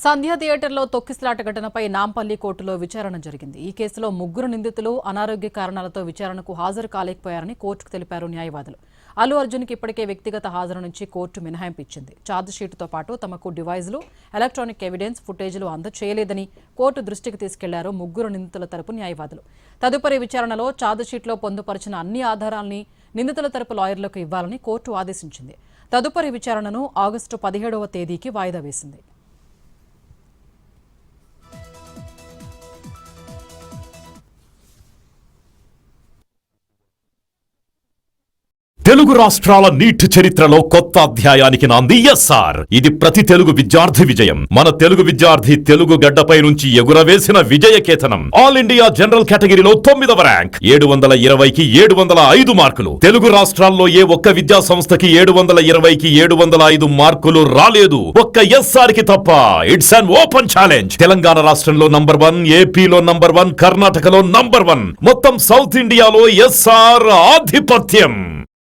సంధ్య థియేటర్లో తొక్కిసలాట ఘటనపై నాంపల్లి కోర్టులో విచారణ జరిగింది. ఈ కేసులో ముగ్గురు నిందితులు అనారోగ్య కారణాలతో విచారణకు హాజరు కాలేకపోయారని కోర్టుకు తెలిపారు న్యాయవాదులు. అల్లు అర్జున్కి ఇప్పటికే వ్యక్తిగత హాజరు నుంచి కోర్టు మినహాయింపు ఇచ్చింది. ఛార్జిషీటుతో పాటు తమకు డివైజులు, ఎలక్ట్రానిక్ ఎవిడెన్స్, ఫుటేజీలు అందచేయలేదని కోర్టు దృష్టికి తీసుకెళ్లారు ముగ్గురు నిందితుల తరపు న్యాయవాదులు. తదుపరి విచారణలో ఛార్జిషీట్లో పొందుపరిచిన అన్ని ఆధారాల్ని నిందితుల తరపు లాయర్లకు ఇవ్వాలని కోర్టు ఆదేశించింది. తదుపరి విచారణను ఆగస్టు 17వ తేదీకి వాయిదా వేసింది. తెలుగు రాష్ట్రాల నీట్ చరిత్రలో కొత్త అధ్యాయానికి నాంది ఎస్ఆర్. ఇది ప్రతి తెలుగు విద్యార్థి విజయం. మన తెలుగు విద్యార్థి తెలుగు గడ్డపై నుంచి ఎగురవేసిన విజయకేతనం. ఆల్ ఇండియా జనరల్ కేటగిరీలో 9వ ర్యాంక్, 720కి 705 మార్కులు. తెలుగు రాష్ట్రాల్లో ఏ ఒక్క విద్యా సంస్థకి 720కి 705 మార్కులు రాలేదు, ఒక్క ఎస్ఆర్ కి తప్ప. It's an open challenge. Telangana రాష్ట్రంలో నంబర్ 1, ఏపీలో నంబర్ 1, కర్ణాటకలో నంబర్ 1, మొత్తం సౌత్ ఇండియాలో ఎస్ఆర్ ఆధిపత్యం.